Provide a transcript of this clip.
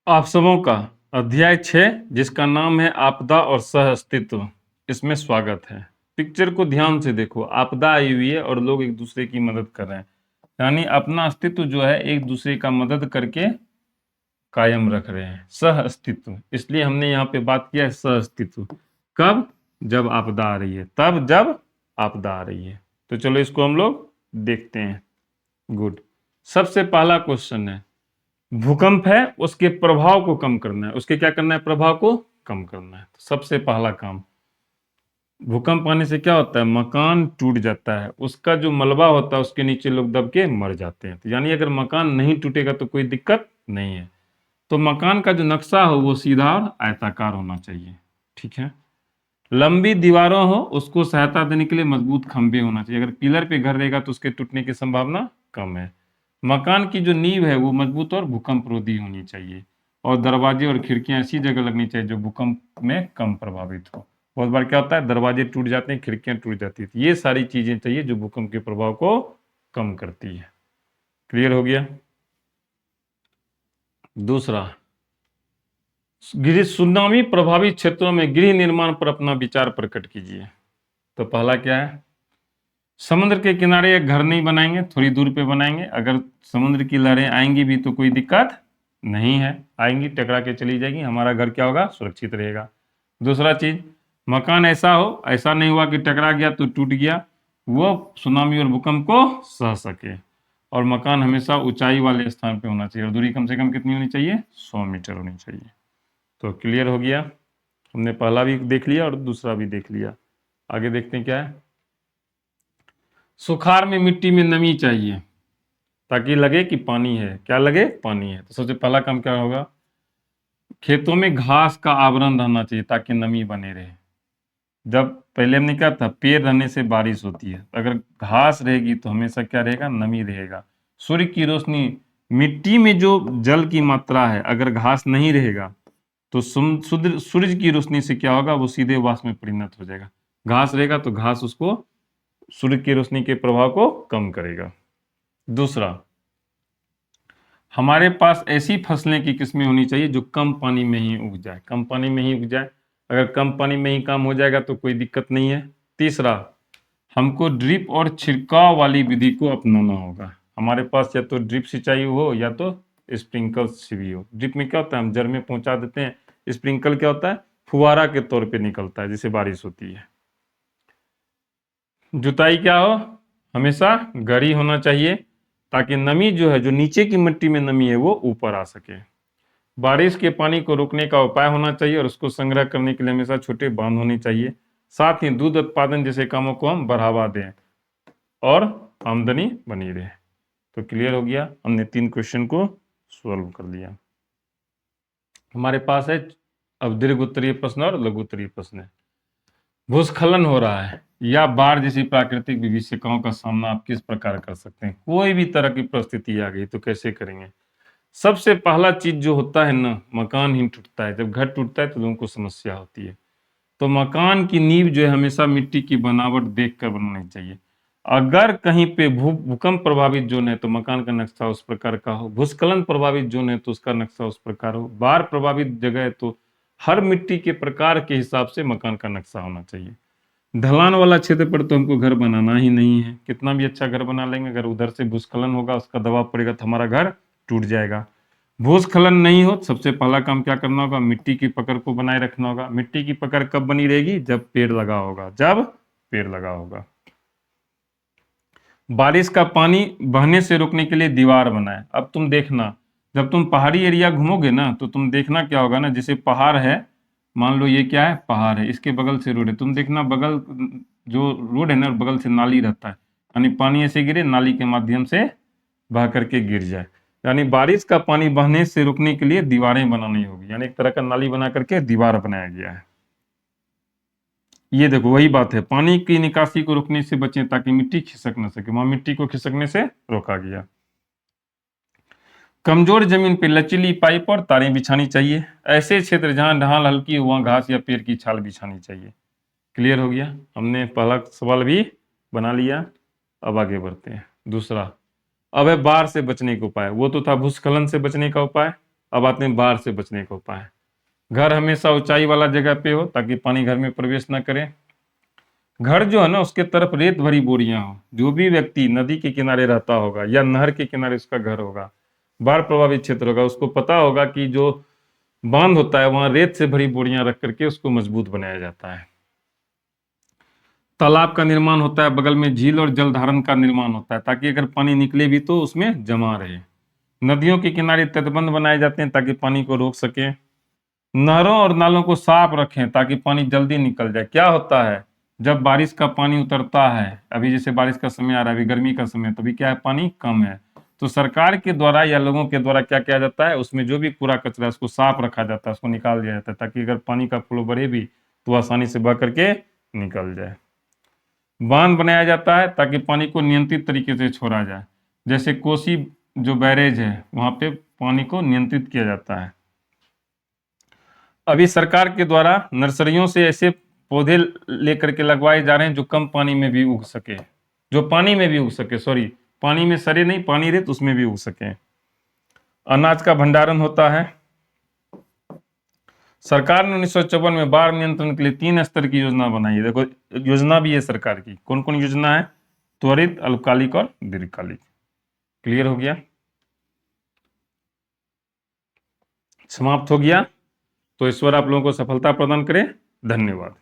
आप सबों का अध्याय 6 जिसका नाम है आपदा और सह अस्तित्व, इसमें स्वागत है। पिक्चर को ध्यान से देखो, आपदा आई हुई है और लोग एक दूसरे की मदद कर रहे हैं, यानी अपना अस्तित्व जो है एक दूसरे का मदद करके कायम रख रहे हैं। सह अस्तित्व, इसलिए हमने यहाँ पे बात किया है सह अस्तित्व। कब? जब आपदा आ रही है, तब जब आपदा आ रही है। तो चलो इसको हम लोग देखते हैं। गुड। सबसे पहला क्वेश्चन है, भूकंप है, उसके प्रभाव को कम करना है। उसके क्या करना है? प्रभाव को कम करना है। तो सबसे पहला काम, भूकंप आने से क्या होता है? मकान टूट जाता है, उसका जो मलबा होता है उसके नीचे लोग दब के मर जाते हैं। तो यानी अगर मकान नहीं टूटेगा तो कोई दिक्कत नहीं है। तो मकान का जो नक्शा हो वो सीधा और आयताकार होना चाहिए। ठीक है। लंबी दीवारों हो, उसको सहायता देने के लिए मजबूत खंभे होना चाहिए। अगर पिलर पे घर रहेगा तो उसके टूटने की संभावना कम है। मकान की जो नींव है वो मजबूत और भूकंप रोधी होनी चाहिए। और दरवाजे और खिड़कियां ऐसी जगह लगनी चाहिए जो भूकंप में कम प्रभावित हो। बहुत बार क्या होता है, दरवाजे टूट जाते हैं, खिड़कियां टूट जाती है। ये सारी चीजें चाहिए जो भूकंप के प्रभाव को कम करती है। क्लियर हो गया? दूसरा, गृह सुनामी प्रभावित क्षेत्रों में गृह निर्माण पर अपना विचार प्रकट कीजिए। तो पहला क्या है, समुद्र के किनारे एक घर नहीं बनाएंगे, थोड़ी दूर पे बनाएंगे। अगर समुद्र की लहरें आएंगी भी तो कोई दिक्कत नहीं है, आएंगी टकरा के चली जाएगी, हमारा घर क्या होगा? सुरक्षित रहेगा। दूसरा चीज, मकान ऐसा हो, ऐसा नहीं हुआ कि टकरा गया तो टूट गया, वो सुनामी और भूकंप को सह सके। और मकान हमेशा ऊंचाई वाले स्थान पे होना चाहिए और दूरी कम से कम कितनी होनी चाहिए? 100 मीटर होनी चाहिए। तो क्लियर हो गया, हमने पहला भी देख लिया और दूसरा भी देख लिया। आगे देखते हैं क्या है। सुखाड़ में मिट्टी में नमी चाहिए ताकि लगे कि पानी है। क्या लगे? पानी है। तो सबसे पहला काम क्या होगा, खेतों में घास का आवरण रहना चाहिए ताकि नमी बने रहे। जब पहले हमने क्या था, पेड़ रहने से बारिश होती है, अगर घास रहेगी तो हमेशा क्या रहेगा? नमी रहेगा। सूर्य की रोशनी, मिट्टी में जो जल की मात्रा है, अगर घास नहीं रहेगा तो सूरज की रोशनी से क्या होगा? वो सीधे वाष्प में परिणत हो जाएगा। घास रहेगा तो घास उसको सूर्य की रोशनी के प्रभाव को कम करेगा। दूसरा, हमारे पास ऐसी फसलें की किस्में होनी चाहिए जो कम पानी में ही उग जाए। कम पानी में ही उग जाए, अगर कम पानी में ही काम हो जाएगा तो कोई दिक्कत नहीं है। तीसरा, हमको ड्रिप और छिड़काव वाली विधि को अपनाना होगा। हमारे पास या तो ड्रिप सिंचाई हो या तो स्प्रिंकल से भी हो। ड्रिप में क्या होता है, हम जड़ में पहुंचा देते हैं। स्प्रिंकल क्या होता है? फुहारा के तौर पे निकलता है जिससे बारिश होती है। जुताई क्या हो? हमेशा गहरी होना चाहिए ताकि नमी जो है, जो नीचे की मिट्टी में नमी है, वो ऊपर आ सके। बारिश के पानी को रोकने का उपाय होना चाहिए और उसको संग्रह करने के लिए हमेशा छोटे बांध होने चाहिए। साथ ही दूध उत्पादन जैसे कामों को हम बढ़ावा दें और आमदनी बनी रहे। तो क्लियर हो गया, हमने 3 क्वेश्चन को सॉल्व कर लिया। हमारे पास है अब दीर्घ उत्तरीय प्रश्न और लघु उत्तरीय प्रश्न है। भूस्खलन हो रहा है या बाढ़ जैसी प्राकृतिक विभीषिकाओं का सामना आप किस प्रकार कर सकते हैं? कोई भी तरह की परिस्थिति आ गई तो कैसे करेंगे? सबसे पहला चीज जो होता है ना, मकान ही टूटता है। जब घर टूटता है तो लोगों को समस्या होती है। तो मकान की नींव जो है हमेशा मिट्टी की बनावट देख कर बनानी चाहिए। अगर कहीं पे भूकंप प्रभावित जोन है तो मकान का नक्शा उस प्रकार का हो। भूस्खलन प्रभावित जोन है तो उसका नक्शा उस प्रकार हो। बाढ़ प्रभावित जगह है तो हर मिट्टी के प्रकार के हिसाब से मकान का नक्शा होना चाहिए। ढलान वाला क्षेत्र पर तो हमको घर बनाना ही नहीं है। कितना भी अच्छा घर बना लेंगे, अगर उधर से भूस्खलन होगा, उसका दबाव पड़ेगा तो हमारा घर टूट जाएगा। भूस्खलन नहीं हो, सबसे पहला काम क्या करना होगा? मिट्टी की पकड़ को बनाए रखना होगा। मिट्टी की पकड़ कब बनी रहेगी? जब पेड़ लगा होगा। जब पेड़ लगा होगा। बारिश का पानी बहने से रोकने के लिए दीवार बनाए। अब तुम देखना, जब तुम पहाड़ी एरिया घूमोगे ना तो तुम देखना क्या होगा ना, जैसे पहाड़ है, मान लो ये क्या है? पहाड़ है, इसके बगल से रोड है। तुम देखना बगल जो रोड है ना, बगल से नाली रहता है, यानी पानी ऐसे गिरे, नाली के माध्यम से बह करके गिर जाए। यानी बारिश का पानी बहने से रोकने के लिए दीवारें बनानी होगी, यानी एक तरह का नाली बना करके दीवार बनाया गया है। ये देखो वही बात है, पानी की निकासी को रोकने से बचें ताकि मिट्टी खिसक न सके, वहां मिट्टी को खिसकने से रोका गया। कमजोर जमीन पर लचीली पाइप और तारें बिछानी चाहिए। ऐसे क्षेत्र जहां ढाल हल्की हो वहां घास या पेड़ की छाल बिछानी चाहिए। क्लियर हो गया, हमने पहला सवाल भी बना लिया। अब आगे बढ़ते हैं। दूसरा, अब है बाढ़ से बचने का उपाय। वो तो था भूस्खलन से बचने का उपाय। अब आते हैं बाढ़ से बचने का उपाय। घर हमेशा ऊंचाई वाला जगह पे हो ताकि पानी घर में प्रवेश ना करे। घर जो है ना उसके तरफ रेत भरी बोरियां हो। जो भी व्यक्ति नदी के किनारे रहता होगा या नहर के किनारे उसका घर होगा, बाढ़ प्रभावित क्षेत्र होगा, उसको पता होगा कि जो बांध होता है वहां रेत से भरी बोरियां रख करके उसको मजबूत बनाया जाता है। तालाब का निर्माण होता है, बगल में झील और जल धारण का निर्माण होता है ताकि अगर पानी निकले भी तो उसमें जमा रहे। नदियों के किनारे तटबंध बनाए जाते हैं ताकि पानी को रोक सके। नहरों और नालों को साफ रखें ताकि पानी जल्दी निकल जाए। क्या होता है, जब बारिश का पानी उतरता है, अभी जैसे बारिश का समय आ रहा है, अभी गर्मी का समय, तो अभी क्या है, पानी कम है, तो सरकार के द्वारा या लोगों के द्वारा क्या किया जाता है, उसमें जो भी कूड़ा कचरा है उसको साफ रखा जाता है, उसको निकाल दिया जाता है ताकि अगर पानी का फ्लो बढ़े भी तो आसानी से बह करके निकल जाए। बांध बनाया जाता है ताकि पानी को नियंत्रित तरीके से छोड़ा जाए। जैसे कोसी जो बैरेज है वहां पे पानी को नियंत्रित किया जाता है। अभी सरकार के द्वारा नर्सरियों से ऐसे पौधे लेकर के लगवाए जा रहे हैं जो कम पानी में भी उग सके, जो पानी में भी उग सके, सॉरी, पानी में सड़े नहीं, पानी रहे तो उसमें भी उग सके। अनाज का भंडारण होता है। सरकार ने 1954 में बाढ़ नियंत्रण के लिए 3 स्तर की योजना बनाई है। देखो योजना भी है सरकार की, कौन कौन योजना है, त्वरित, अल्पकालिक और दीर्घकालिक। क्लियर हो गया, समाप्त हो गया। तो ईश्वर आप लोगों को सफलता प्रदान करे। धन्यवाद।